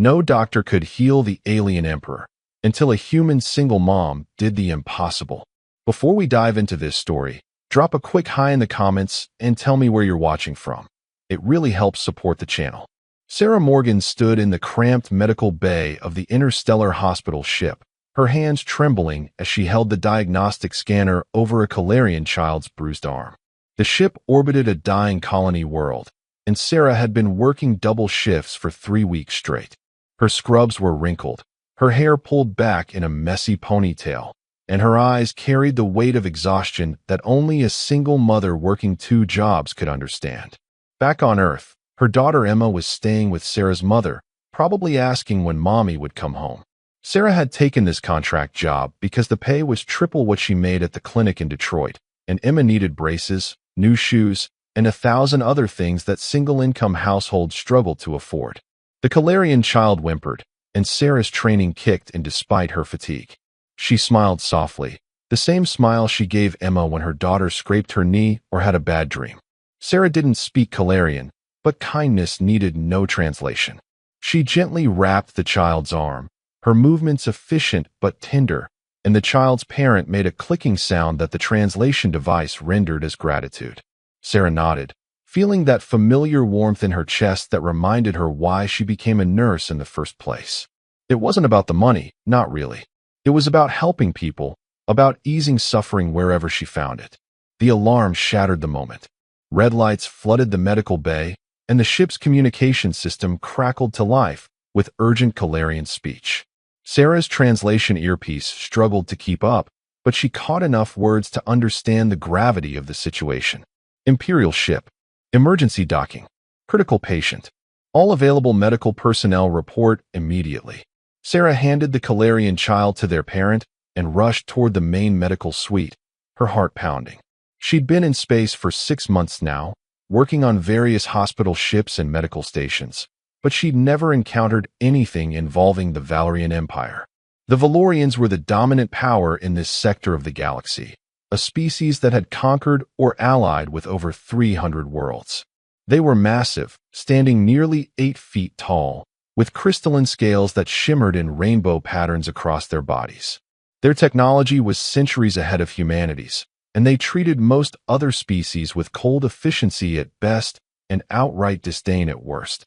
No doctor could heal the alien emperor until a human single mom did the impossible. Before we dive into this story, drop a quick hi in the comments and tell me where you're watching from. It really helps support the channel. Sarah Morgan stood in the cramped medical bay of the interstellar hospital ship, her hands trembling as she held the diagnostic scanner over a Calarian child's bruised arm. The ship orbited a dying colony world, and Sarah had been working double shifts for 3 weeks straight. Her scrubs were wrinkled, her hair pulled back in a messy ponytail, and her eyes carried the weight of exhaustion that only a single mother working 2 jobs could understand. Back on Earth, her daughter Emma was staying with Sarah's mother, probably asking when Mommy would come home. Sarah had taken this contract job because the pay was triple what she made at the clinic in Detroit, and Emma needed braces, new shoes, and 1,000 other things that single-income households struggled to afford. The Calarian child whimpered, and Sarah's training kicked in despite her fatigue. She smiled softly, the same smile she gave Emma when her daughter scraped her knee or had a bad dream. Sarah didn't speak Calarian, but kindness needed no translation. She gently wrapped the child's arm, her movements efficient but tender, and the child's parent made a clicking sound that the translation device rendered as gratitude. Sarah nodded, feeling that familiar warmth in her chest that reminded her why she became a nurse in the first place. It wasn't about the money, not really. It was about helping people, about easing suffering wherever she found it. The alarm shattered the moment. Red lights flooded the medical bay, and the ship's communication system crackled to life with urgent Calarian speech. Sarah's translation earpiece struggled to keep up, but she caught enough words to understand the gravity of the situation. Imperial ship. Emergency docking. Critical patient. All available medical personnel report immediately. Sarah handed the Calarian child to their parent and rushed toward the main medical suite, her heart pounding. She'd been in space for 6 months now, working on various hospital ships and medical stations, but she'd never encountered anything involving the Valerian Empire. The Valorians were the dominant power in this sector of the galaxy, a species that had conquered or allied with over 300 worlds. They were massive, standing nearly 8 feet tall, with crystalline scales that shimmered in rainbow patterns across their bodies. Their technology was centuries ahead of humanity's, and they treated most other species with cold efficiency at best and outright disdain at worst.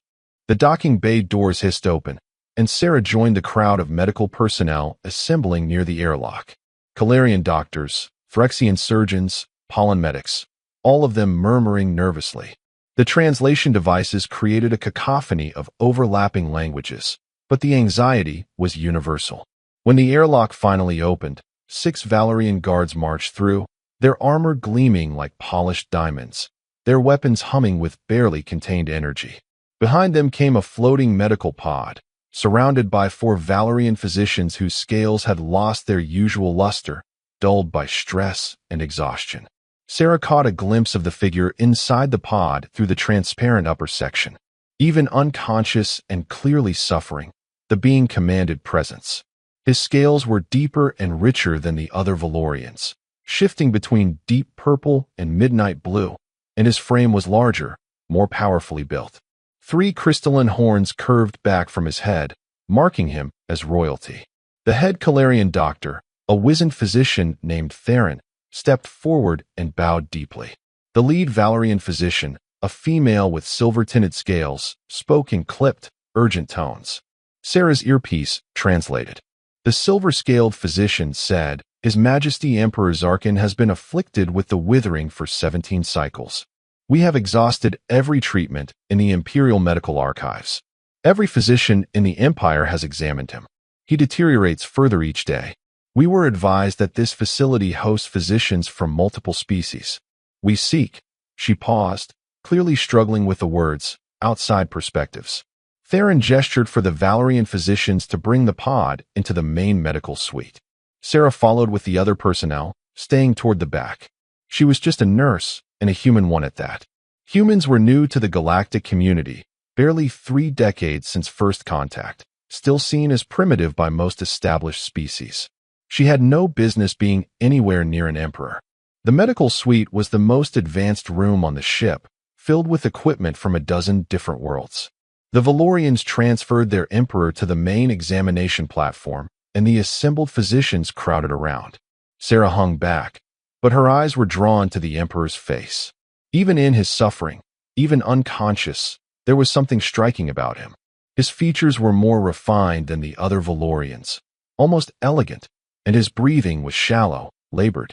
The docking bay doors hissed open, and Sarah joined the crowd of medical personnel assembling near the airlock. Calarian doctors, Phyrexian surgeons, pollen medics, all of them murmuring nervously. The translation devices created a cacophony of overlapping languages, but the anxiety was universal. When the airlock finally opened, 6 Valerian guards marched through, their armor gleaming like polished diamonds, their weapons humming with barely contained energy. Behind them came a floating medical pod, surrounded by 4 Valerian physicians whose scales had lost their usual luster, dulled by stress and exhaustion. Sarah caught a glimpse of the figure inside the pod through the transparent upper section. Even unconscious and clearly suffering, the being commanded presence. His scales were deeper and richer than the other Valorians, shifting between deep purple and midnight blue, and his frame was larger, more powerfully built. 3 crystalline horns curved back from his head, marking him as royalty. The head Calarian doctor, a wizened physician named Theron, stepped forward and bowed deeply. The lead Valerian physician, a female with silver-tinted scales, spoke in clipped, urgent tones. Sarah's earpiece translated. The silver-scaled physician said, "His Majesty Emperor Zarkin has been afflicted with the withering for 17 cycles. We have exhausted every treatment in the Imperial Medical Archives. Every physician in the Empire has examined him. He deteriorates further each day. We were advised that this facility hosts physicians from multiple species. We seek." She paused, clearly struggling with the words, "outside perspectives." Theron gestured for the Valerian physicians to bring the pod into the main medical suite. Sarah followed with the other personnel, staying toward the back. She was just a nurse, and a human one at that. Humans were new to the galactic community, barely 3 decades since first contact, still seen as primitive by most established species. She had no business being anywhere near an emperor. The medical suite was the most advanced room on the ship, filled with equipment from a dozen different worlds. The Valorians transferred their emperor to the main examination platform, and the assembled physicians crowded around. Sarah hung back, but her eyes were drawn to the emperor's face. Even in his suffering, even unconscious, there was something striking about him. His features were more refined than the other Valorians, almost elegant, and his breathing was shallow, labored.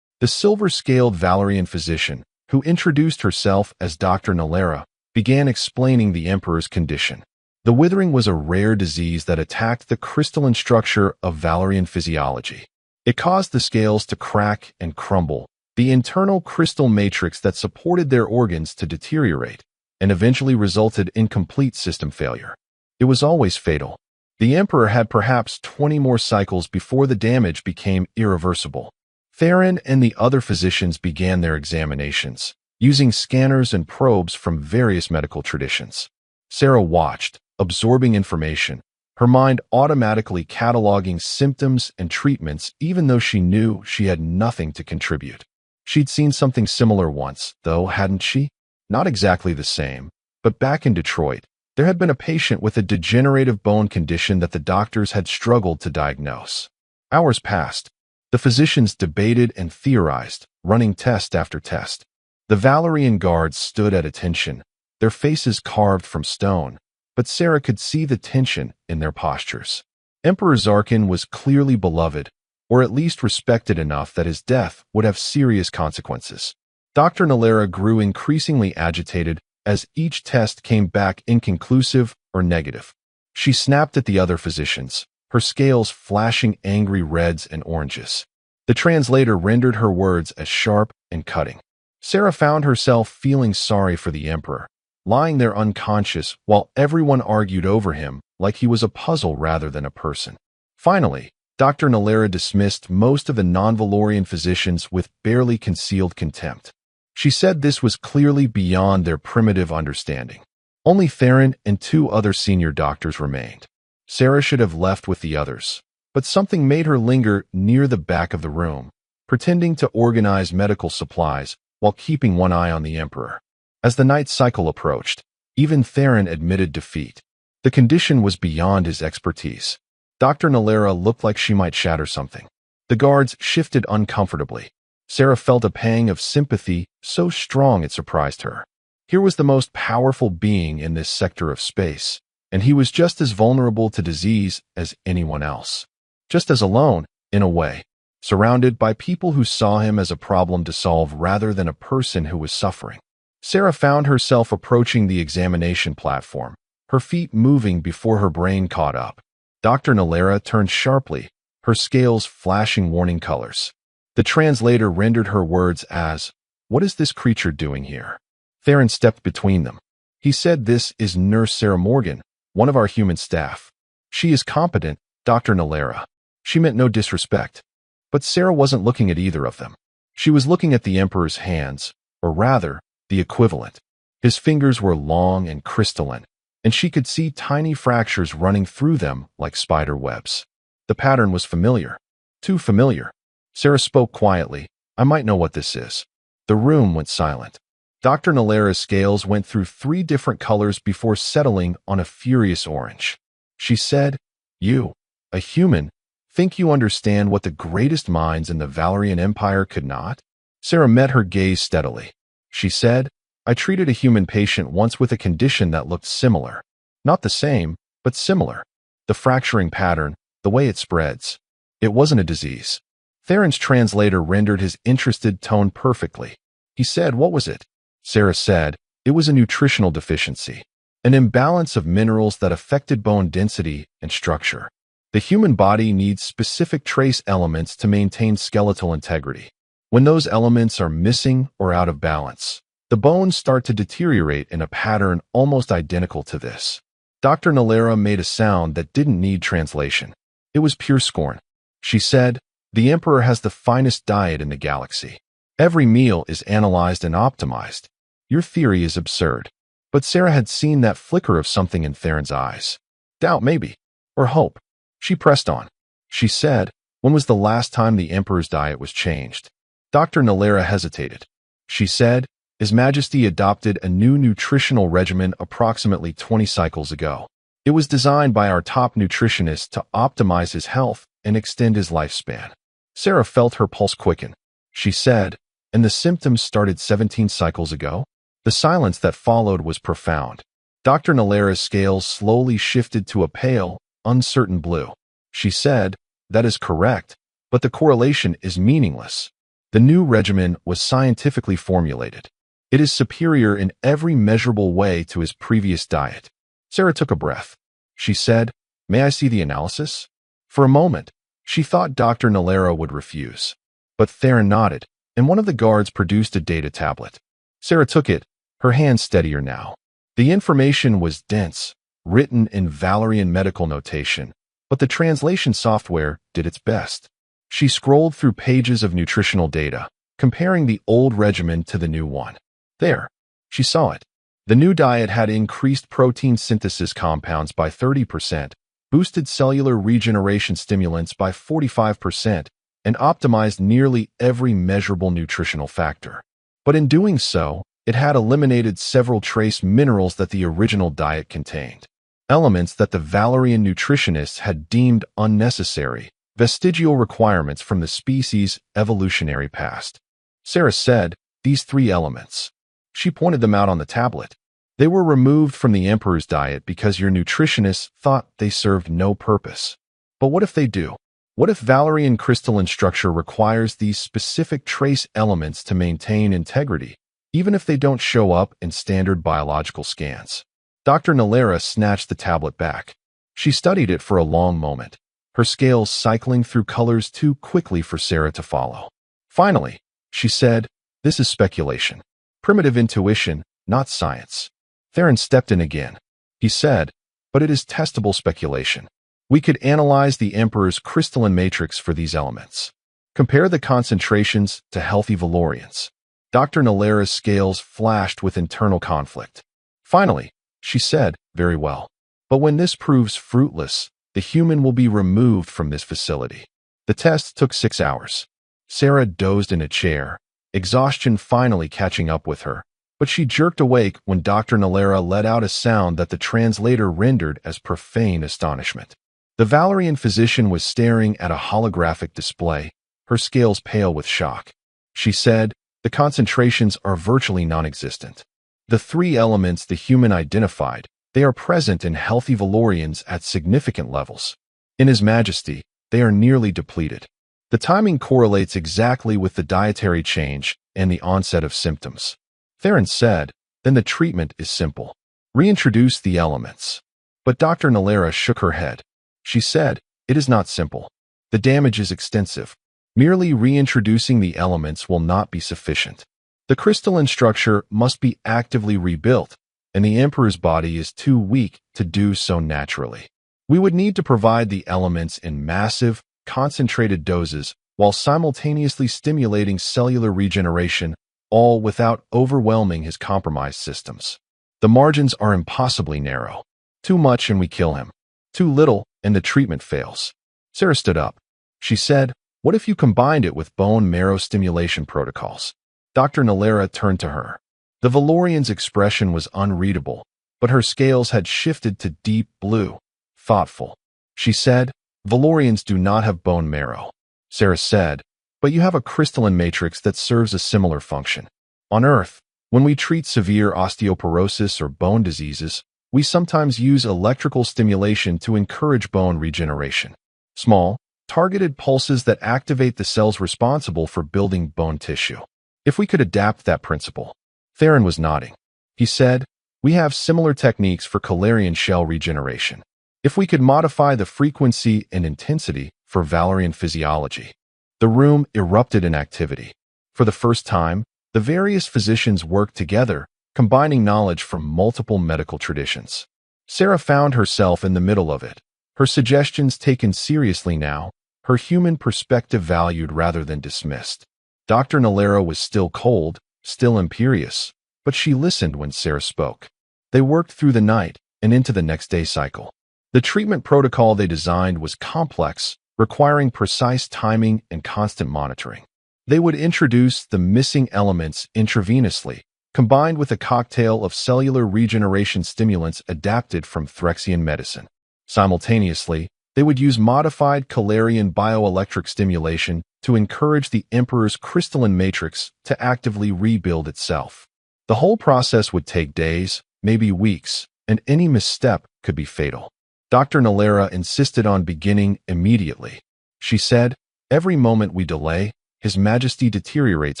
The silver-scaled Valerian physician, who introduced herself as Dr. Nalera, began explaining the emperor's condition. The withering was a rare disease that attacked the crystalline structure of Valerian physiology. It caused the scales to crack and crumble, the internal crystal matrix that supported their organs to deteriorate, and eventually resulted in complete system failure. It was always fatal. The emperor had perhaps 20 more cycles before the damage became irreversible. Theron and the other physicians began their examinations, using scanners and probes from various medical traditions. Sarah watched, absorbing information, her mind automatically cataloging symptoms and treatments even though she knew she had nothing to contribute. She'd seen something similar once, though, hadn't she? Not exactly the same, but back in Detroit, there had been a patient with a degenerative bone condition that the doctors had struggled to diagnose. Hours passed. The physicians debated and theorized, running test after test. The Valerian guards stood at attention, their faces carved from stone, but Sarah could see the tension in their postures. Emperor Zarkin was clearly beloved, or at least respected enough that his death would have serious consequences. Dr. Nalera grew increasingly agitated as each test came back inconclusive or negative. She snapped at the other physicians, her scales flashing angry reds and oranges. The translator rendered her words as sharp and cutting. Sarah found herself feeling sorry for the emperor, lying there unconscious while everyone argued over him like he was a puzzle rather than a person. Finally, Dr. Nalera dismissed most of the non-Valorian physicians with barely concealed contempt. She said this was clearly beyond their primitive understanding. Only Theron and 2 other senior doctors remained. Sarah should have left with the others, but something made her linger near the back of the room, pretending to organize medical supplies while keeping one eye on the emperor. As the night cycle approached, even Theron admitted defeat. The condition was beyond his expertise. Dr. Nalera looked like she might shatter something. The guards shifted uncomfortably. Sarah felt a pang of sympathy so strong it surprised her. Here was the most powerful being in this sector of space, and he was just as vulnerable to disease as anyone else. Just as alone, in a way, surrounded by people who saw him as a problem to solve rather than a person who was suffering. Sarah found herself approaching the examination platform, her feet moving before her brain caught up. Dr. Nalera turned sharply, her scales flashing warning colors. The translator rendered her words as, "What is this creature doing here?" Theron stepped between them. He said, "This is Nurse Sarah Morgan, one of our human staff. She is competent, Dr. Nalera." She meant no disrespect. But Sarah wasn't looking at either of them. She was looking at the emperor's hands, or rather, the equivalent. His fingers were long and crystalline, and she could see tiny fractures running through them like spider webs. The pattern was familiar. Too familiar. Sarah spoke quietly. "I might know what this is." The room went silent. Dr. Nalera's scales went through 3 different colors before settling on a furious orange. She said, "You, a human, think you understand what the greatest minds in the Valerian Empire could not?" Sarah met her gaze steadily. She said, "I treated a human patient once with a condition that looked similar. Not the same, but similar. The fracturing pattern, the way it spreads. It wasn't a disease." Theron's translator rendered his interested tone perfectly. He said, "What was it?" Sarah said, "It was a nutritional deficiency, an imbalance of minerals that affected bone density and structure. The human body needs specific trace elements to maintain skeletal integrity. When those elements are missing or out of balance, the bones start to deteriorate in a pattern almost identical to this." Dr. Nalera made a sound that didn't need translation. It was pure scorn. She said, "The Emperor has the finest diet in the galaxy. Every meal is analyzed and optimized. Your theory is absurd." But Sarah had seen that flicker of something in Theron's eyes. Doubt, maybe. Or hope. She pressed on. She said, "When was the last time the Emperor's diet was changed?" Dr. Nalera hesitated. She said, His Majesty adopted a new nutritional regimen approximately 20 cycles ago. It was designed by our top nutritionist to optimize his health and extend his lifespan. Sarah felt her pulse quicken. She said, and the symptoms started 17 cycles ago? The silence that followed was profound. Dr. Nalera's scales slowly shifted to a pale, uncertain blue. She said, that is correct, but the correlation is meaningless. The new regimen was scientifically formulated. It is superior in every measurable way to his previous diet. Sarah took a breath. She said, may I see the analysis? For a moment, she thought Dr. Nalera would refuse. But Theron nodded, and one of the guards produced a data tablet. Sarah took it, her hand steadier now. The information was dense, written in Valerian medical notation, but the translation software did its best. She scrolled through pages of nutritional data, comparing the old regimen to the new one. There, she saw it. The new diet had increased protein synthesis compounds by 30%, boosted cellular regeneration stimulants by 45%, and optimized nearly every measurable nutritional factor. But in doing so, it had eliminated several trace minerals that the original diet contained, elements that the Valerian nutritionists had deemed unnecessary, vestigial requirements from the species' evolutionary past. Sarah said, these 3 elements. She pointed them out on the tablet. They were removed from the Emperor's diet because your nutritionists thought they served no purpose. But what if they do? What if Valerian crystalline structure requires these specific trace elements to maintain integrity, even if they don't show up in standard biological scans? Dr. Nalera snatched the tablet back. She studied it for a long moment, her scales cycling through colors too quickly for Sarah to follow. Finally, she said, this is speculation. Primitive intuition, not science. Theron stepped in again. He said, but it is testable speculation. We could analyze the Emperor's crystalline matrix for these elements. Compare the concentrations to healthy Valorians. Dr. Nalera's scales flashed with internal conflict. Finally, she said, very well. But when this proves fruitless, the human will be removed from this facility. The test took 6 hours. Sarah dozed in a chair, exhaustion finally catching up with her, but she jerked awake when Dr. Nalera let out a sound that the translator rendered as profane astonishment. The Valerian physician was staring at a holographic display, her scales pale with shock. She said, the concentrations are virtually non-existent. The 3 elements the human identified, they are present in healthy Valorians at significant levels. In His Majesty, they are nearly depleted. The timing correlates exactly with the dietary change and the onset of symptoms. Theron said, then the treatment is simple. Reintroduce the elements. But Dr. Nalera shook her head. She said, it is not simple. The damage is extensive. Merely reintroducing the elements will not be sufficient. The crystalline structure must be actively rebuilt, and the Emperor's body is too weak to do so naturally. We would need to provide the elements in massive, concentrated doses while simultaneously stimulating cellular regeneration, all without overwhelming his compromised systems. The margins are impossibly narrow. Too much and we kill him. Too little and the treatment fails. Sarah stood up. She said, what if you combined it with bone marrow stimulation protocols? Dr. Nalera turned to her. The Valorian's expression was unreadable, but her scales had shifted to deep blue, thoughtful. She said, Valorians do not have bone marrow. Sarah said, but you have a crystalline matrix that serves a similar function. On Earth, when we treat severe osteoporosis or bone diseases, we sometimes use electrical stimulation to encourage bone regeneration. Small, targeted pulses that activate the cells responsible for building bone tissue. If we could adapt that principle. Theron was nodding. He said, we have similar techniques for Calarian shell regeneration. If we could modify the frequency and intensity for Valerian physiology. The room erupted in activity. For the first time, the various physicians worked together, combining knowledge from multiple medical traditions. Sarah found herself in the middle of it, her suggestions taken seriously now, her human perspective valued rather than dismissed. Dr. Nalera was still cold, still imperious, but she listened when Sarah spoke. They worked through the night and into the next day cycle. The treatment protocol they designed was complex, requiring precise timing and constant monitoring. They would introduce the missing elements intravenously, combined with a cocktail of cellular regeneration stimulants adapted from Threxian medicine. Simultaneously, they would use modified Calarian bioelectric stimulation to encourage the Emperor's crystalline matrix to actively rebuild itself. The whole process would take days, maybe weeks, and any misstep could be fatal. Dr. Nalera insisted on beginning immediately. She said, "Every moment we delay, His Majesty deteriorates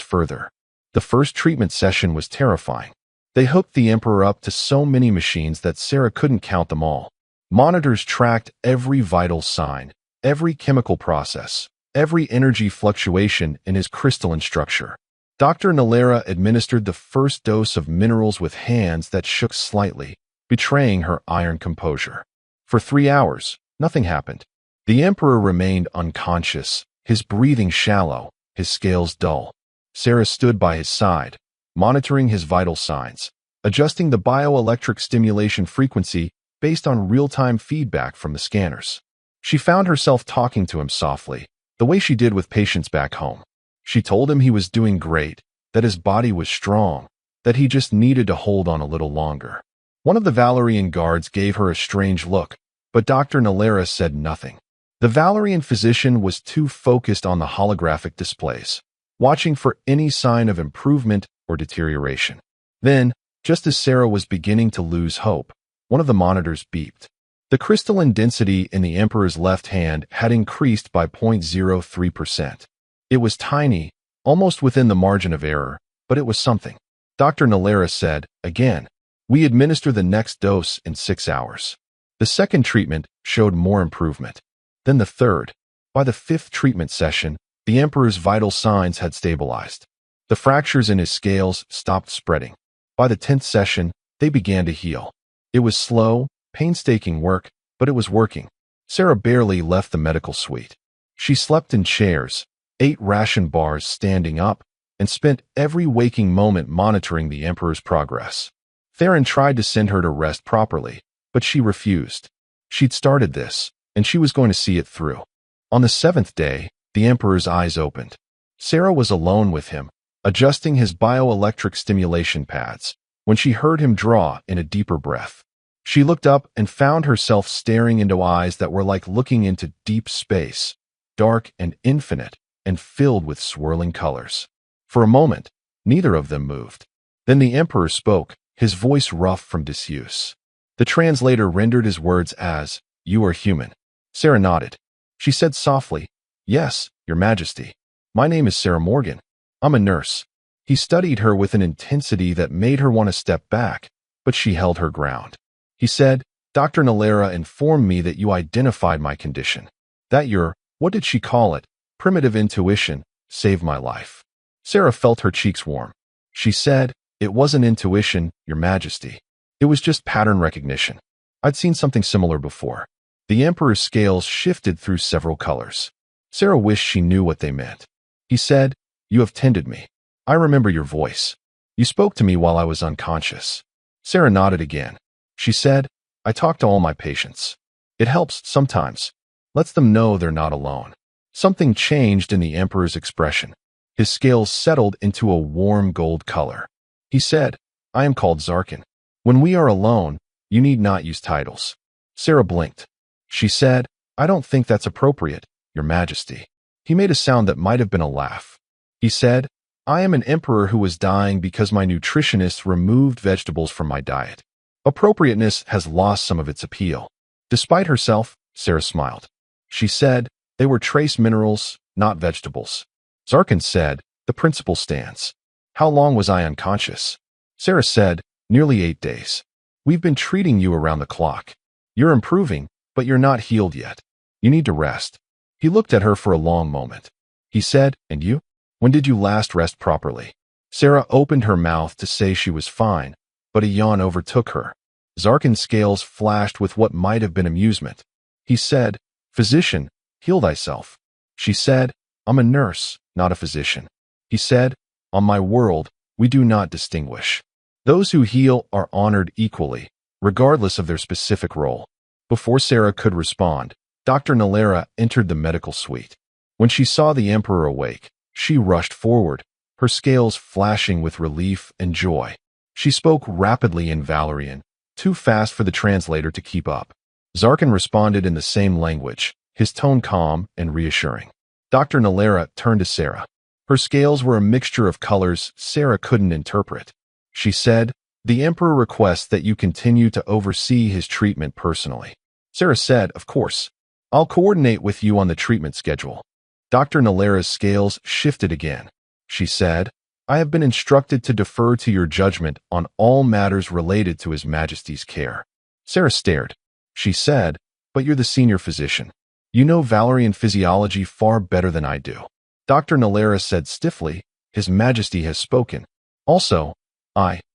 further." The first treatment session was terrifying. They hooked the Emperor up to so many machines that Sarah couldn't count them all. Monitors tracked every vital sign, every chemical process, every energy fluctuation in his crystalline structure. Dr. Nalera administered the first dose of minerals with hands that shook slightly, betraying her iron composure. For 3 hours, nothing happened. The Emperor remained unconscious, his breathing shallow, his scales dull. Sarah stood by his side, monitoring his vital signs, adjusting the bioelectric stimulation frequency based on real-time feedback from the scanners. She found herself talking to him softly, the way she did with patients back home. She told him he was doing great, that his body was strong, that he just needed to hold on a little longer. One of the Valerian guards gave her a strange look, but Dr. Nalera said nothing. The Valerian physician was too focused on the holographic displays, watching for any sign of improvement or deterioration. Then, just as Sarah was beginning to lose hope, one of the monitors beeped. The crystalline density in the Emperor's left hand had increased by 0.03%. It was tiny, almost within the margin of error, but it was something. Dr. Nalera said, "Again, we administer the next dose in 6 hours." The second treatment showed more improvement. Then the third. By the fifth treatment session, the Emperor's vital signs had stabilized. The fractures in his scales stopped spreading. By the 10th session, they began to heal. It was slow, painstaking work, but it was working. Sarah barely left the medical suite. She slept in chairs, ate ration bars standing up, and spent every waking moment monitoring the Emperor's progress. Theron tried to send her to rest properly, but she refused. She'd started this, and she was going to see it through. On the 7th day, the Emperor's eyes opened. Sarah was alone with him, adjusting his bioelectric stimulation pads, when she heard him draw in a deeper breath. She looked up and found herself staring into eyes that were like looking into deep space, dark and infinite, and filled with swirling colors. For a moment, neither of them moved. Then the Emperor spoke, his voice rough from disuse. The translator rendered his words as, "You are human." Sarah nodded. She said softly, "Yes, Your Majesty. My name is Sarah Morgan. I'm a nurse." He studied her with an intensity that made her want to step back, but she held her ground. He said, "Dr. Nalera informed me that you identified my condition. That your, what did she call it, primitive intuition, saved my life." Sarah felt her cheeks warm. She said, "It wasn't intuition, Your Majesty. It was just pattern recognition. I'd seen something similar before." The Emperor's scales shifted through several colors. Sarah wished she knew what they meant. He said, "You have tended me. I remember your voice. You spoke to me while I was unconscious." Sarah nodded again. She said, "I talk to all my patients. It helps sometimes. Lets them know they're not alone." Something changed in the Emperor's expression. His scales settled into a warm gold color. He said, "I am called Zarkin. When we are alone, you need not use titles." Sarah blinked. She said, "I don't think that's appropriate, Your Majesty." He made a sound that might have been a laugh. He said, "I am an emperor who was dying because my nutritionist removed vegetables from my diet. Appropriateness has lost some of its appeal." Despite herself, Sarah smiled. She said, "They were trace minerals, not vegetables." Zarkin said, "The principle stands." "How long was I unconscious?" Sarah said, "Nearly 8 days. We've been treating you around the clock. You're improving, but you're not healed yet. You need to rest." He looked at her for a long moment. He said, "And you? When did you last rest properly?" Sarah opened her mouth to say she was fine, but a yawn overtook her. Zarkin's scales flashed with what might have been amusement. He said, "Physician, heal thyself." She said, "I'm a nurse, not a physician." He said, "On my world, we do not distinguish. Those who heal are honored equally, regardless of their specific role." Before Sarah could respond, Dr. Nalera entered the medical suite. When she saw the Emperor awake, she rushed forward, her scales flashing with relief and joy. She spoke rapidly in Valerian, too fast for the translator to keep up. Zarkin responded in the same language, his tone calm and reassuring. Dr. Nalera turned to Sarah. Her scales were a mixture of colors Sarah couldn't interpret. She said, "The Emperor requests that you continue to oversee his treatment personally." Sarah said, "Of course. I'll coordinate with you on the treatment schedule." Dr. Nalera's scales shifted again. She said, "I have been instructed to defer to your judgment on all matters related to His Majesty's care." Sarah stared. She said, "But you're the senior physician. You know Valerian physiology far better than I do." Dr. Nalera said stiffly, "His Majesty has spoken. Also,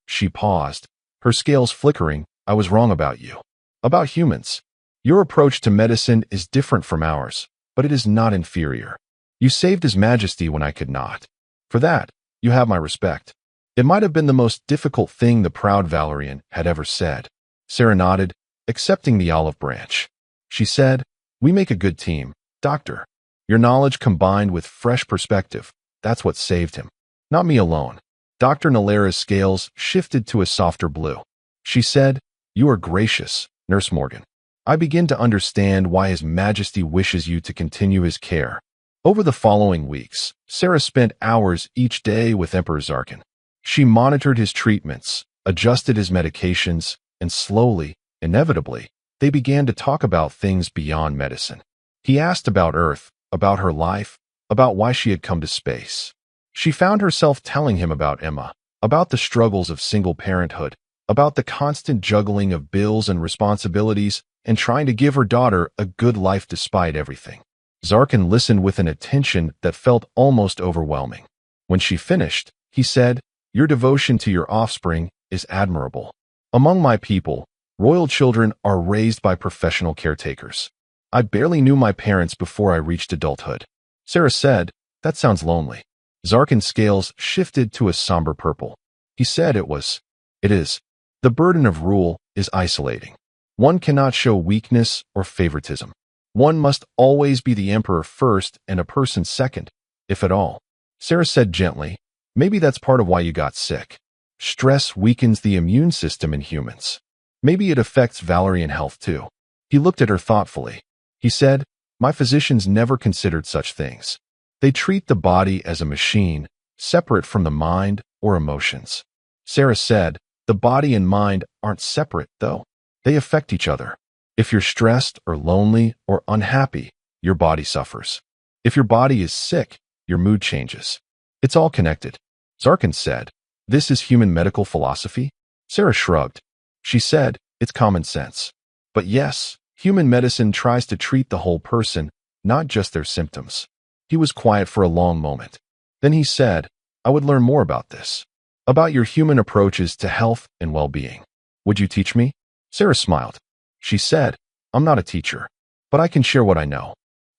she paused, her scales flickering, "I was wrong about you. About humans. Your approach to medicine is different from ours, but it is not inferior. You saved His Majesty when I could not. For that, you have my respect." It might have been the most difficult thing the proud Valerian had ever said. Sarah nodded, accepting the olive branch. She said, "We make a good team, Doctor. Your knowledge combined with fresh perspective, that's what saved him. Not me alone." Dr. Nalera's scales shifted to a softer blue. She said, "You are gracious, Nurse Morgan. I begin to understand why His Majesty wishes you to continue his care." Over the following weeks, Sarah spent hours each day with Emperor Zarkin. She monitored his treatments, adjusted his medications, and slowly, inevitably, they began to talk about things beyond medicine. He asked about Earth, about her life, about why she had come to space. She found herself telling him about Emma, about the struggles of single parenthood, about the constant juggling of bills and responsibilities, and trying to give her daughter a good life despite everything. Zarkin listened with an attention that felt almost overwhelming. When she finished, he said, "Your devotion to your offspring is admirable. Among my people, royal children are raised by professional caretakers. I barely knew my parents before I reached adulthood." Sarah said, "That sounds lonely." Zarkin's scales shifted to a somber purple. He said it is. The burden of rule is isolating. One cannot show weakness or favoritism. One must always be the emperor first and a person second, if at all. Sarah said gently, "Maybe that's part of why you got sick. Stress weakens the immune system in humans. Maybe it affects Valerian health too." He looked at her thoughtfully. He said, "My physicians never considered such things. They treat the body as a machine, separate from the mind or emotions." Sarah said, "The body and mind aren't separate, though. They affect each other. If you're stressed or lonely or unhappy, your body suffers. If your body is sick, your mood changes. It's all connected." Zarkin said, "This is human medical philosophy?" Sarah shrugged. She said, "It's common sense. But yes, human medicine tries to treat the whole person, not just their symptoms." He was quiet for a long moment. Then he said, "I would learn more about this. About your human approaches to health and well-being. Would you teach me?" Sarah smiled. She said, "I'm not a teacher, but I can share what I know."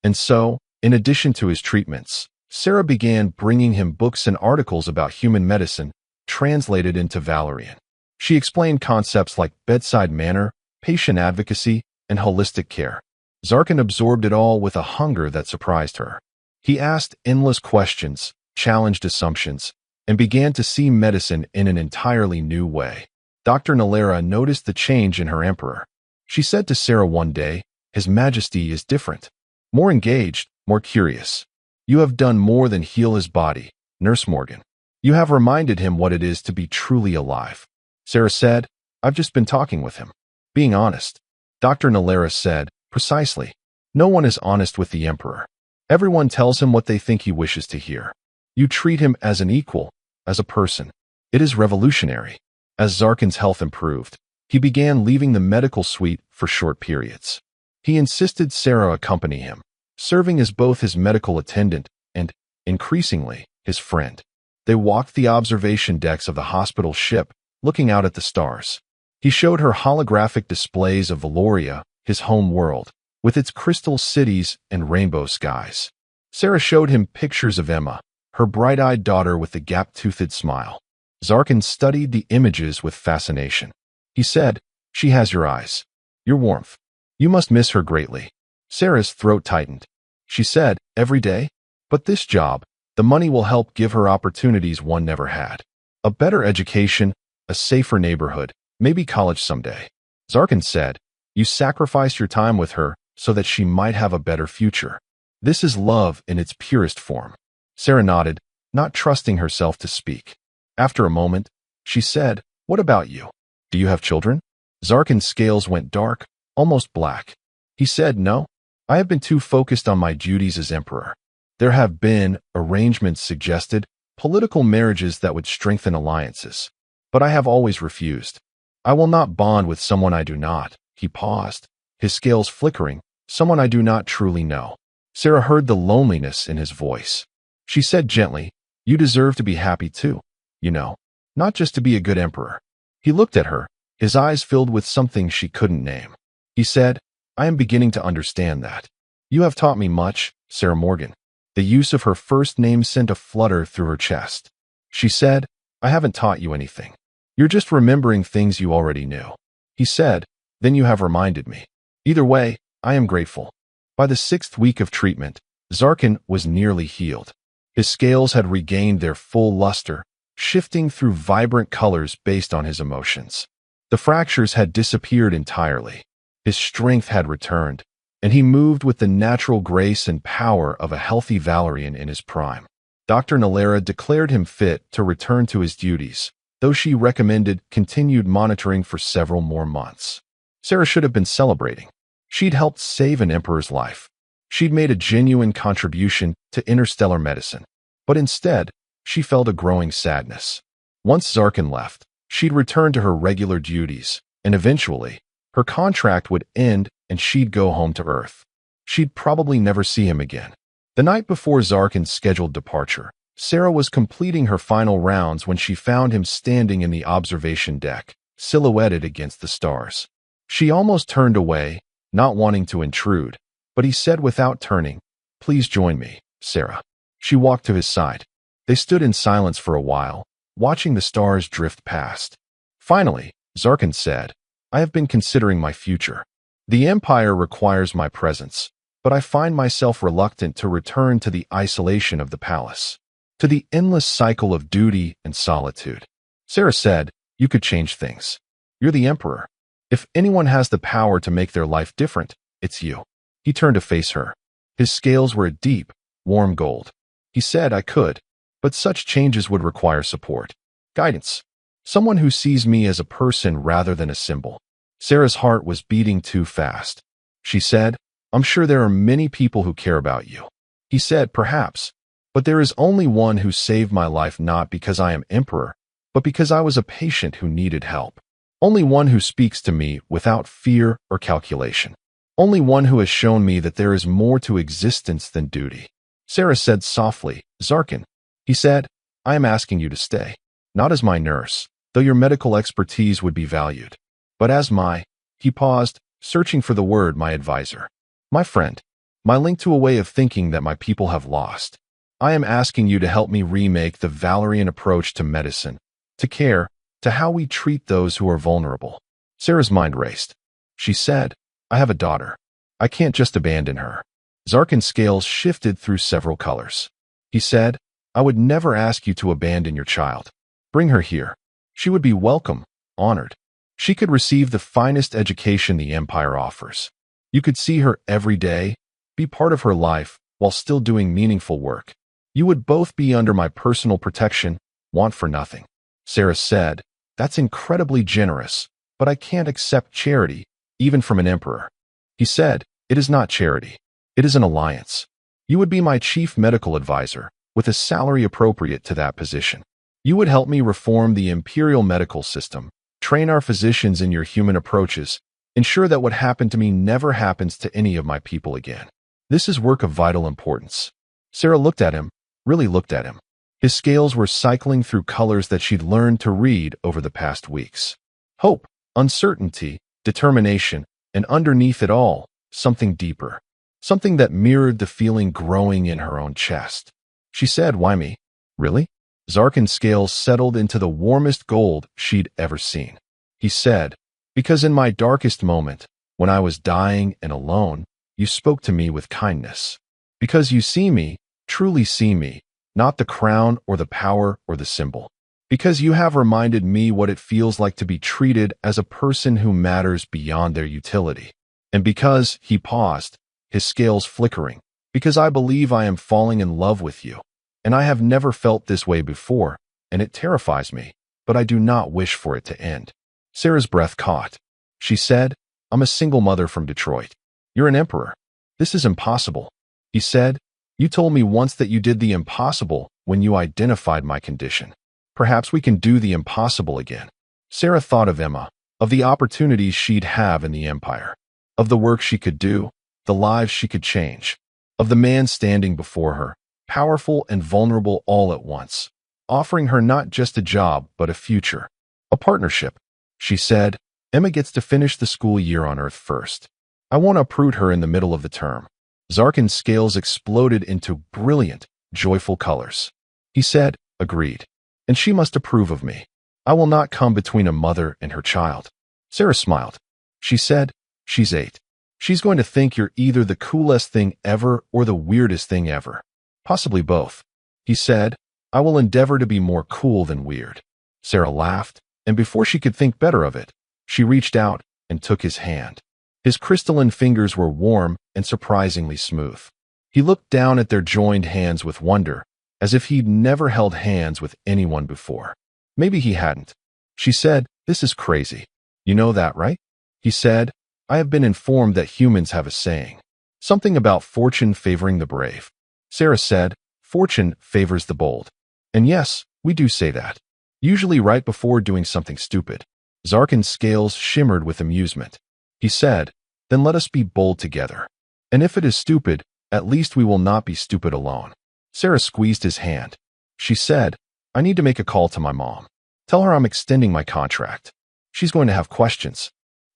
And so, in addition to his treatments, Sarah began bringing him books and articles about human medicine, translated into Valerian. She explained concepts like bedside manner, patient advocacy, and holistic care. Zarkin absorbed it all with a hunger that surprised her. He asked endless questions, challenged assumptions, and began to see medicine in an entirely new way. Dr. Nalera noticed the change in her emperor. She said to Sarah one day, "His Majesty is different. More engaged, more curious. You have done more than heal his body, Nurse Morgan. You have reminded him what it is to be truly alive." Sarah said, "I've just been talking with him. Being honest." Dr. Nalera said, "Precisely. No one is honest with the emperor. Everyone tells him what they think he wishes to hear. You treat him as an equal, as a person. It is revolutionary." As Zarkin's health improved, he began leaving the medical suite for short periods. He insisted Sarah accompany him, serving as both his medical attendant and, increasingly, his friend. They walked the observation decks of the hospital ship, looking out at the stars. He showed her holographic displays of Valoria, his home world, with its crystal cities and rainbow skies. Sarah showed him pictures of Emma, her bright-eyed daughter with the gap-toothed smile. Zarkin studied the images with fascination. He said, "She has your eyes, your warmth. You must miss her greatly." Sarah's throat tightened. She said, "Every day? But this job, the money will help give her opportunities one never had. A better education, a safer neighborhood, maybe college someday. Zarkin said, "You sacrificed your time with her so that she might have a better future. This is love in its purest form." Sarah nodded, not trusting herself to speak. After a moment, she said, "What about you? Do you have children?" Zarkin's scales went dark, almost black. He said, "No. I have been too focused on my duties as emperor. There have been arrangements suggested, political marriages that would strengthen alliances. But I have always refused. I will not bond with someone I do not." He paused, his scales flickering, "someone I do not truly know." Sarah heard the loneliness in his voice. She said gently, "You deserve to be happy too, you know, not just to be a good emperor." He looked at her, his eyes filled with something she couldn't name. He said, "I am beginning to understand that. You have taught me much, Sarah Morgan." The use of her first name sent a flutter through her chest. She said, "I haven't taught you anything. You're just remembering things you already knew." He said, "Then you have reminded me. Either way, I am grateful." By the 6th week of treatment, Zarkin was nearly healed. His scales had regained their full luster, shifting through vibrant colors based on his emotions. The fractures had disappeared entirely. His strength had returned, and he moved with the natural grace and power of a healthy Valerian in his prime. Dr. Nalera declared him fit to return to his duties, though she recommended continued monitoring for several more months. Sarah should have been celebrating. She'd helped save an emperor's life. She'd made a genuine contribution to interstellar medicine. But instead, she felt a growing sadness. Once Zarkin left, she'd return to her regular duties, and eventually, her contract would end and she'd go home to Earth. She'd probably never see him again. The night before Zarkin's scheduled departure, Sarah was completing her final rounds when she found him standing in the observation deck, silhouetted against the stars. She almost turned away, not wanting to intrude, but he said without turning, "Please join me, Sarah." She walked to his side. They stood in silence for a while, watching the stars drift past. Finally, Zarkin said, "I have been considering my future. The Empire requires my presence, but I find myself reluctant to return to the isolation of the palace, to the endless cycle of duty and solitude." Sarah said, "You could change things. You're the Emperor. If anyone has the power to make their life different, it's you." He turned to face her. His scales were a deep, warm gold. He said, "I could, but such changes would require support, guidance, someone who sees me as a person rather than a symbol." Sarah's heart was beating too fast. She said, "I'm sure there are many people who care about you." He said, "Perhaps, but there is only one who saved my life not because I am emperor, but because I was a patient who needed help. Only one who speaks to me without fear or calculation. Only one who has shown me that there is more to existence than duty." Sarah said softly, "Zarkin." He said, "I am asking you to stay, not as my nurse, though your medical expertise would be valued, but as my—" He paused, searching for the word "my advisor." "My friend. My link to a way of thinking that my people have lost. I am asking you to help me remake the Valerian approach to medicine, to care, to how we treat those who are vulnerable." Sarah's mind raced. She said, "I have a daughter. I can't just abandon her." Zarkin's scales shifted through several colors. He said, "I would never ask you to abandon your child. Bring her here. She would be welcome, honored. She could receive the finest education the Empire offers. You could see her every day, be part of her life, while still doing meaningful work. You would both be under my personal protection, want for nothing." Sarah said, "That's incredibly generous, but I can't accept charity, even from an emperor." He said, "It is not charity. It is an alliance. You would be my chief medical advisor, with a salary appropriate to that position. You would help me reform the imperial medical system, train our physicians in your human approaches, ensure that what happened to me never happens to any of my people again. This is work of vital importance." Sarah looked at him, really looked at him. His scales were cycling through colors that she'd learned to read over the past weeks. Hope, uncertainty, determination, and underneath it all, something deeper. Something that mirrored the feeling growing in her own chest. She said, "Why me? Really?" Zarkin's scales settled into the warmest gold she'd ever seen. He said, "Because in my darkest moment, when I was dying and alone, you spoke to me with kindness. Because you see me, truly see me, not the crown or the power or the symbol. Because you have reminded me what it feels like to be treated as a person who matters beyond their utility. And because," he paused, his scales flickering, "because I believe I am falling in love with you. And I have never felt this way before, and it terrifies me, but I do not wish for it to end." Sarah's breath caught. She said, "I'm a single mother from Detroit. You're an emperor. This is impossible." He said, "You told me once that you did the impossible when you identified my condition. Perhaps we can do the impossible again." Sarah thought of Emma, of the opportunities she'd have in the empire, of the work she could do, the lives she could change, of the man standing before her, powerful and vulnerable all at once, offering her not just a job but a future, a partnership. She said, "Emma gets to finish the school year on Earth first. I won't uproot her in the middle of the term." Zarkin's scales exploded into brilliant, joyful colors. He said, "Agreed. And she must approve of me. I will not come between a mother and her child." Sarah smiled. She said, "She's 8. She's going to think you're either the coolest thing ever or the weirdest thing ever. Possibly both." He said, "I will endeavor to be more cool than weird." Sarah laughed, and before she could think better of it, she reached out and took his hand. His crystalline fingers were warm and surprisingly smooth. He looked down at their joined hands with wonder, as if he'd never held hands with anyone before. Maybe he hadn't. She said, "This is crazy. You know that, right?" He said, "I have been informed that humans have a saying. Something about fortune favoring the brave." Sarah said, "Fortune favors the bold." And yes, we do say that. Usually right before doing something stupid. Zarkin's scales shimmered with amusement. He said, "Then let us be bold together. And if it is stupid, at least we will not be stupid alone." Sarah squeezed his hand. She said, "I need to make a call to my mom. Tell her I'm extending my contract. She's going to have questions."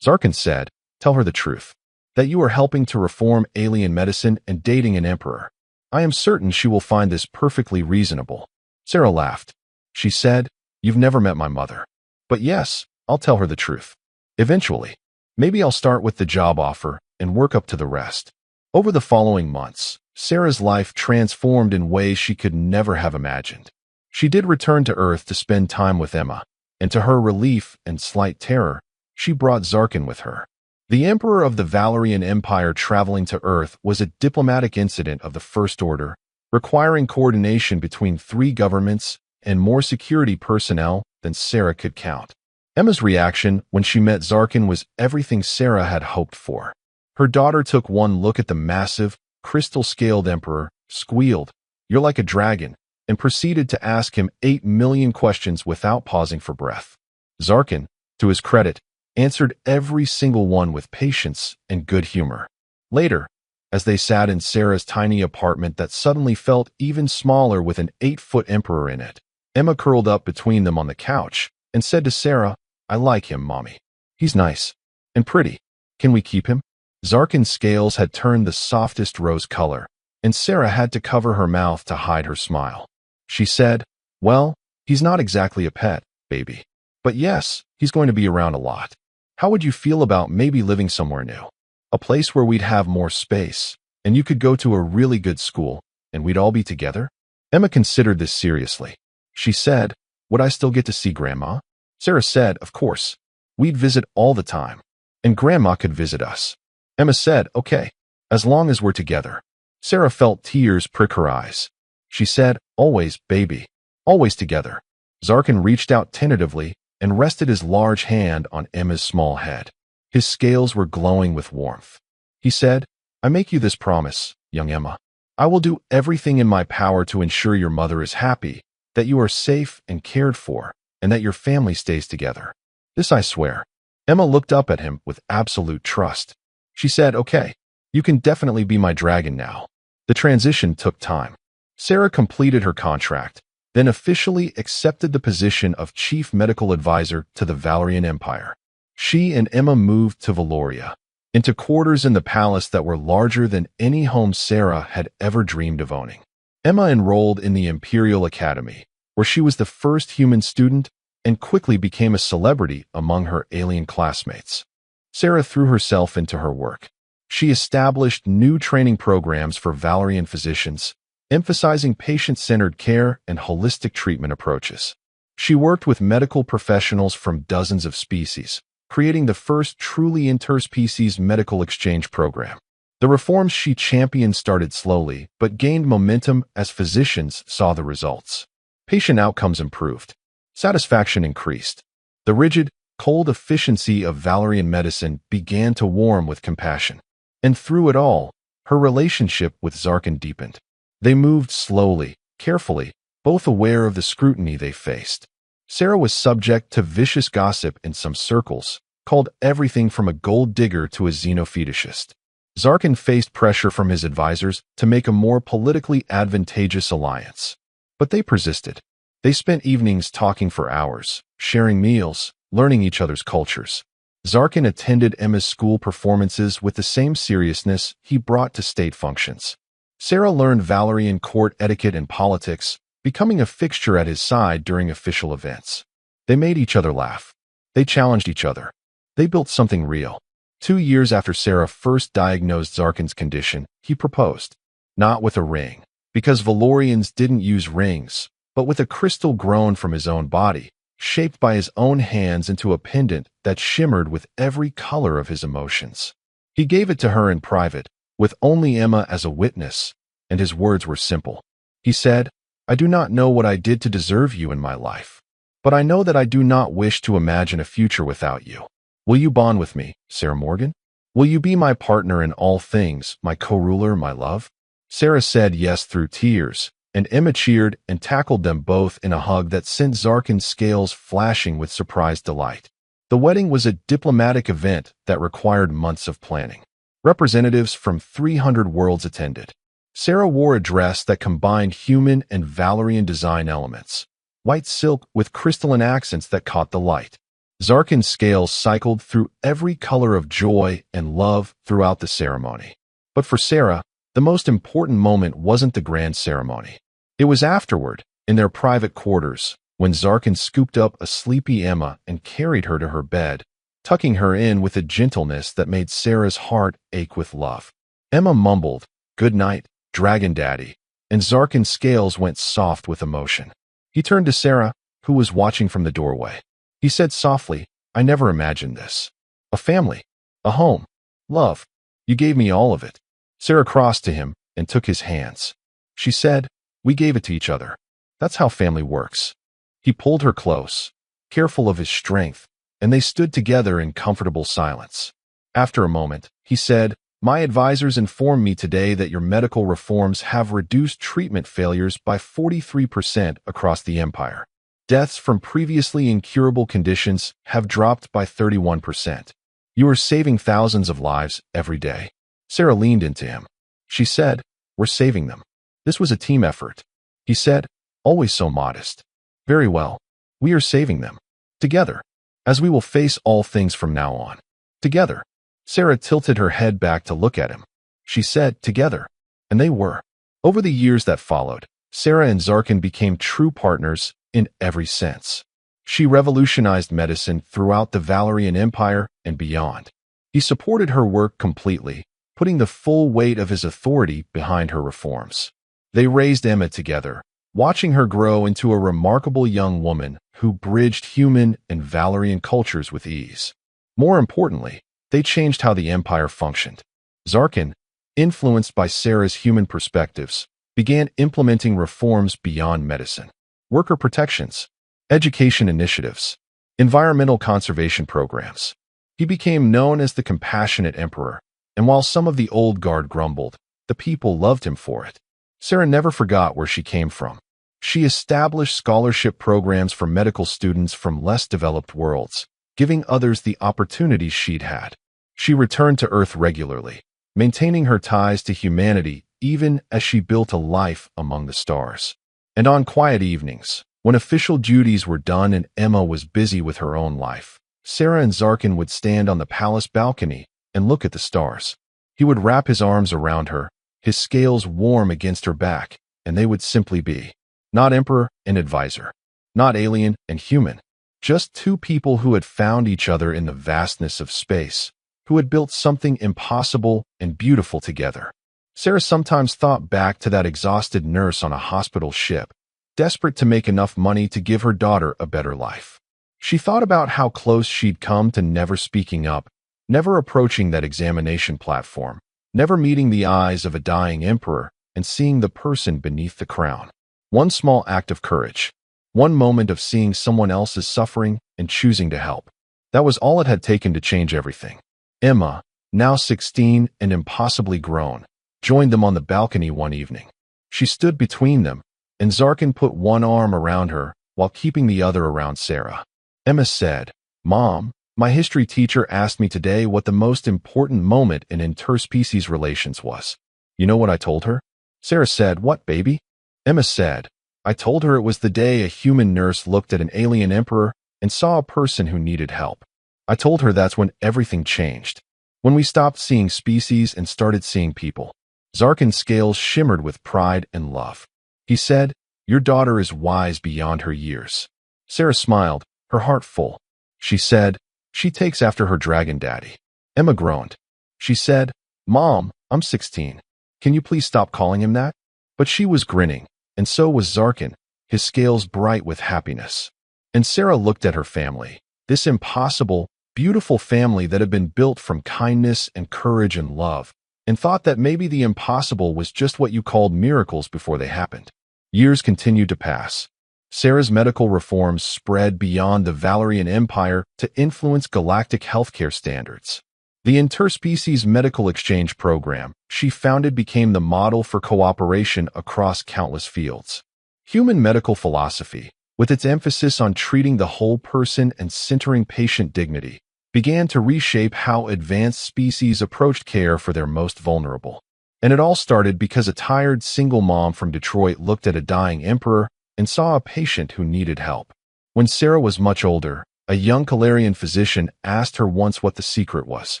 Zarkin said, "Tell her the truth. That you are helping to reform alien medicine and dating an emperor. I am certain she will find this perfectly reasonable." Sarah laughed. She said, "You've never met my mother. But yes, I'll tell her the truth. Eventually. Maybe I'll start with the job offer and work up to the rest." Over the following months, Sarah's life transformed in ways she could never have imagined. She did return to Earth to spend time with Emma, and to her relief and slight terror, she brought Zarkin with her. The Emperor of the Valerian Empire traveling to Earth was a diplomatic incident of the First Order, requiring coordination between 3 governments and more security personnel than Sarah could count. Emma's reaction when she met Zarkin was everything Sarah had hoped for. Her daughter took one look at the massive, crystal-scaled emperor, squealed, "You're like a dragon," and proceeded to ask him 8 million questions without pausing for breath. Zarkin, to his credit, answered every single one with patience and good humor. Later, as they sat in Sarah's tiny apartment that suddenly felt even smaller with an 8-foot emperor in it, Emma curled up between them on the couch and said to Sarah, "I like him, Mommy. He's nice. And pretty. Can we keep him?" Zarkin's scales had turned the softest rose color, and Sarah had to cover her mouth to hide her smile. She said, "Well, he's not exactly a pet, baby. But yes, he's going to be around a lot. How would you feel about maybe living somewhere new? A place where we'd have more space, and you could go to a really good school, and we'd all be together?" Emma considered this seriously. She said, "Would I still get to see Grandma?" Sarah said, "Of course. We'd visit all the time, and Grandma could visit us." Emma said, "Okay, as long as we're together." Sarah felt tears prick her eyes. She said, "Always, baby. Always together." Zarkin reached out tentatively and rested his large hand on Emma's small head. His scales were glowing with warmth. He said, "I make you this promise, young Emma. I will do everything in my power to ensure your mother is happy, that you are safe and cared for, and that your family stays together. This I swear." Emma looked up at him with absolute trust. She said, "Okay, you can definitely be my dragon now." The transition took time. Sarah completed her contract, then officially accepted the position of Chief Medical Advisor to the Valerian Empire. She and Emma moved to Valoria, into quarters in the palace that were larger than any home Sarah had ever dreamed of owning. Emma enrolled in the Imperial Academy, where she was the first human student and quickly became a celebrity among her alien classmates. Sarah threw herself into her work. She established new training programs for Valerian physicians, emphasizing patient-centered care and holistic treatment approaches. She worked with medical professionals from dozens of species, creating the first truly interspecies medical exchange program. The reforms she championed started slowly, but gained momentum as physicians saw the results. Patient outcomes improved. Satisfaction increased. The rigid, cold efficiency of Valerian medicine began to warm with compassion. And through it all, her relationship with Zarkin deepened. They moved slowly, carefully, both aware of the scrutiny they faced. Sarah was subject to vicious gossip in some circles, called everything from a gold digger to a xenofetishist. Zarkin faced pressure from his advisors to make a more politically advantageous alliance. But they persisted. They spent evenings talking for hours, sharing meals, learning each other's cultures. Zarkin attended Emma's school performances with the same seriousness he brought to state functions. Sarah learned Valerian court etiquette and politics, becoming a fixture at his side during official events. They made each other laugh. They challenged each other. They built something real. 2 years after Sarah first diagnosed Zarkin's condition, he proposed. Not with a ring, because Valorians didn't use rings, but with a crystal grown from his own body, shaped by his own hands into a pendant that shimmered with every color of his emotions. He gave it to her in private, with only Emma as a witness, and his words were simple. He said, "I do not know what I did to deserve you in my life, but I know that I do not wish to imagine a future without you. Will you bond with me, Sarah Morgan? Will you be my partner in all things, my co-ruler, my love?" Sarah said yes through tears, and Emma cheered and tackled them both in a hug that sent Zarkin's scales flashing with surprised delight. The wedding was a diplomatic event that required months of planning. Representatives from 300 worlds attended. Sarah wore a dress that combined human and Valerian design elements, white silk with crystalline accents that caught the light. Zarkin's scales cycled through every color of joy and love throughout the ceremony. But for Sarah, the most important moment wasn't the grand ceremony. It was afterward, in their private quarters, when Zarkin scooped up a sleepy Emma and carried her to her bed, tucking her in with a gentleness that made Sarah's heart ache with love. Emma mumbled, "Good night, Dragon Daddy," and Zarkin's scales went soft with emotion. He turned to Sarah, who was watching from the doorway. He said softly, "I never imagined this. A family, a home, love. You gave me all of it." Sarah crossed to him and took his hands. She said, "We gave it to each other. That's how family works." He pulled her close, careful of his strength, and they stood together in comfortable silence. After a moment, he said, "My advisors informed me today that your medical reforms have reduced treatment failures by 43% across the empire. Deaths from previously incurable conditions have dropped by 31%. You are saving thousands of lives every day." Sarah leaned into him. She said, "We're saving them. This was a team effort." He said, always so modest, "Very well. We are saving them. Together. As we will face all things from now on. Together." Sarah tilted her head back to look at him. She said, "Together." And they were. Over the years that followed, Sarah and Zarkin became true partners in every sense. She revolutionized medicine throughout the Valerian Empire and beyond. He supported her work completely, putting the full weight of his authority behind her reforms. They raised Emma together, watching her grow into a remarkable young woman who bridged human and Valerian cultures with ease. More importantly, they changed how the empire functioned. Zarkin, influenced by Sarah's human perspectives, began implementing reforms beyond medicine. Worker protections, education initiatives, environmental conservation programs. He became known as the compassionate emperor, and while some of the old guard grumbled, the people loved him for it. Sarah never forgot where she came from. She established scholarship programs for medical students from less developed worlds, giving others the opportunities she'd had. She returned to Earth regularly, maintaining her ties to humanity even as she built a life among the stars. And on quiet evenings, when official duties were done and Emma was busy with her own life, Sarah and Zarkin would stand on the palace balcony and look at the stars. He would wrap his arms around her, his scales warm against her back, and they would simply be. Not emperor and advisor. Not alien and human. Just two people who had found each other in the vastness of space, who had built something impossible and beautiful together. Sarah sometimes thought back to that exhausted nurse on a hospital ship, desperate to make enough money to give her daughter a better life. She thought about how close she'd come to never speaking up, never approaching that examination platform, never meeting the eyes of a dying emperor and seeing the person beneath the crown. One small act of courage, one moment of seeing someone else's suffering and choosing to help. That was all it had taken to change everything. Emma, now 16 and impossibly grown, joined them on the balcony one evening. She stood between them, and Zarkin put one arm around her while keeping the other around Sarah. Emma said, "Mom, my history teacher asked me today what the most important moment in interspecies relations was. You know what I told her?" Sarah said, "What, baby?" Emma said, "I told her it was the day a human nurse looked at an alien emperor and saw a person who needed help. I told her that's when everything changed. When we stopped seeing species and started seeing people." Zarkin's scales shimmered with pride and love. He said, "Your daughter is wise beyond her years." Sarah smiled, her heart full. She said, "She takes after her dragon daddy." Emma groaned. She said, "Mom, I'm 16. Can you please stop calling him that?" But she was grinning, and so was Zarkin, his scales bright with happiness. And Sarah looked at her family, this impossible, beautiful family that had been built from kindness and courage and love, and thought that maybe the impossible was just what you called miracles before they happened. Years continued to pass. Sarah's medical reforms spread beyond the Valerian Empire to influence galactic healthcare standards. The Interspecies Medical Exchange Program she founded became the model for cooperation across countless fields. Human medical philosophy, with its emphasis on treating the whole person and centering patient dignity, began to reshape how advanced species approached care for their most vulnerable. And it all started because a tired single mom from Detroit looked at a dying emperor and saw a patient who needed help. When Sarah was much older, a young Calarian physician asked her once what the secret was.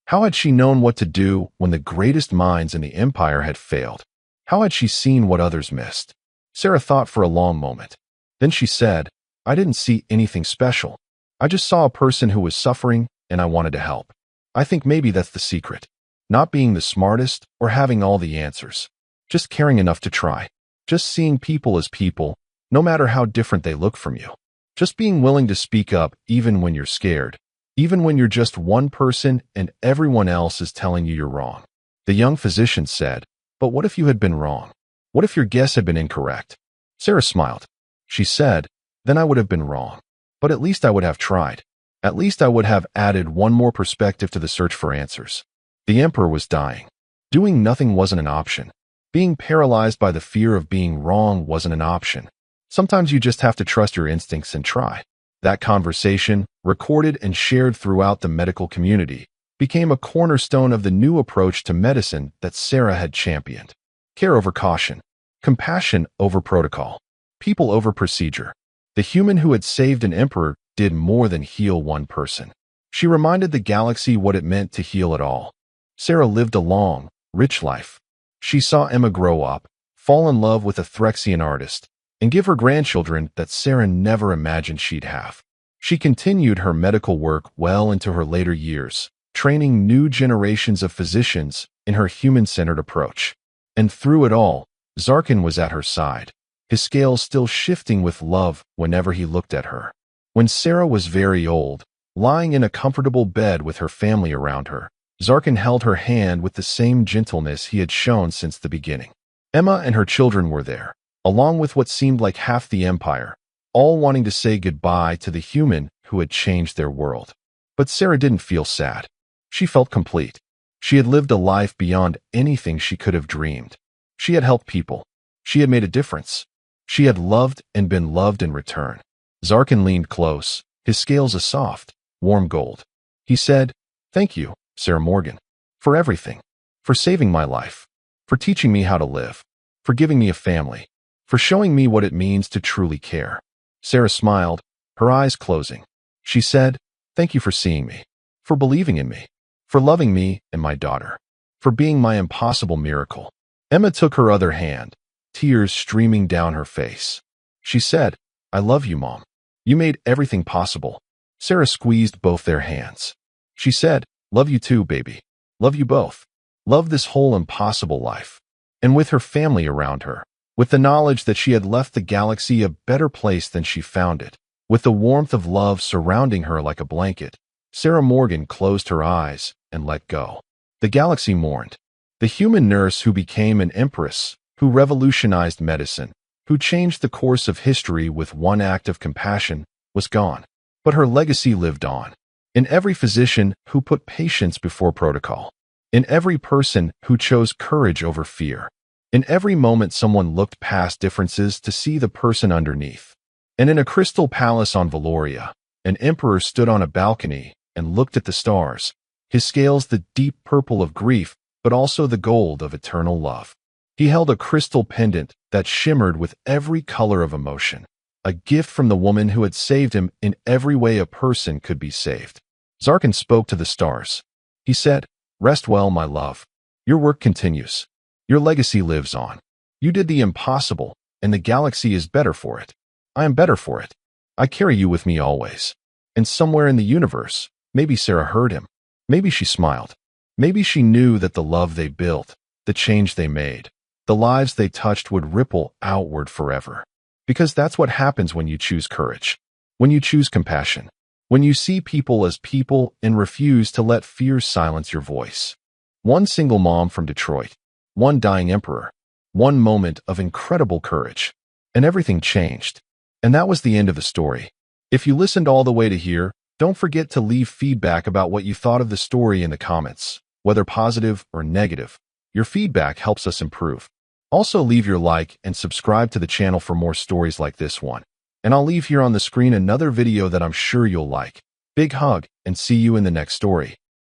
How had she known what to do when the greatest minds in the empire had failed? How had she seen what others missed? Sarah thought for a long moment. Then she said, "I didn't see anything special. I just saw a person who was suffering, and I wanted to help. I think maybe that's the secret. Not being the smartest or having all the answers. Just caring enough to try. Just seeing people as people, no matter how different they look from you. Just being willing to speak up even when you're scared. Even when you're just one person and everyone else is telling you you're wrong." The young physician said, "But what if you had been wrong? What if your guess had been incorrect?" Sarah smiled. She said, "Then I would have been wrong. But at least I would have tried. At least I would have added one more perspective to the search for answers." The emperor was dying. Doing nothing wasn't an option. Being paralyzed by the fear of being wrong wasn't an option. Sometimes you just have to trust your instincts and try. That conversation, recorded and shared throughout the medical community, became a cornerstone of the new approach to medicine that Sarah had championed. Care over caution. Compassion over protocol. People over procedure. The human who had saved an emperor did more than heal one person. She reminded the galaxy what it meant to heal it all. Sarah lived a long, rich life. She saw Emma grow up, fall in love with a Threxian artist, and give her grandchildren that Sarah never imagined she'd have. She continued her medical work well into her later years, training new generations of physicians in her human-centered approach. And through it all, Zarkin was at her side, his scales still shifting with love whenever he looked at her. When Sarah was very old, lying in a comfortable bed with her family around her, Zarkin held her hand with the same gentleness he had shown since the beginning. Emma and her children were there, along with what seemed like half the empire, all wanting to say goodbye to the human who had changed their world. But Sarah didn't feel sad. She felt complete. She had lived a life beyond anything she could have dreamed. She had helped people. She had made a difference. She had loved and been loved in return. Zarkin leaned close, his scales a soft, warm gold. He said, "Thank you, Sarah Morgan, for everything, for saving my life, for teaching me how to live, for giving me a family, for showing me what it means to truly care." Sarah smiled, her eyes closing. She said, "Thank you for seeing me, for believing in me, for loving me and my daughter, for being my impossible miracle." Emma took her other hand, tears streaming down her face. She said, "I love you, Mom. You made everything possible." Sarah squeezed both their hands. She said, "Love you too, baby. Love you both. Love this whole impossible life." And with her family around her, with the knowledge that she had left the galaxy a better place than she found it. With the warmth of love surrounding her like a blanket, Sarah Morgan closed her eyes and let go. The galaxy mourned. The human nurse who became an empress, who revolutionized medicine, who changed the course of history with one act of compassion, was gone. But her legacy lived on. In every physician who put patience before protocol. In every person who chose courage over fear. In every moment someone looked past differences to see the person underneath. And in a crystal palace on Valoria, an emperor stood on a balcony and looked at the stars, his scales the deep purple of grief, but also the gold of eternal love. He held a crystal pendant that shimmered with every color of emotion, a gift from the woman who had saved him in every way a person could be saved. Zarkin spoke to the stars. He said, "Rest well, my love. Your work continues. Your legacy lives on. You did the impossible, and the galaxy is better for it. I am better for it. I carry you with me always." And somewhere in the universe, maybe Sarah heard him. Maybe she smiled. Maybe she knew that the love they built, the change they made, the lives they touched would ripple outward forever. Because that's what happens when you choose courage. When you choose compassion. When you see people as people and refuse to let fear silence your voice. One single mom from Detroit. One dying emperor. One moment of incredible courage. And everything changed. And that was the end of the story. If you listened all the way to here, don't forget to leave feedback about what you thought of the story in the comments, whether positive or negative. Your feedback helps us improve. Also leave your like and subscribe to the channel for more stories like this one. And I'll leave here on the screen another video that I'm sure you'll like. Big hug and see you in the next story.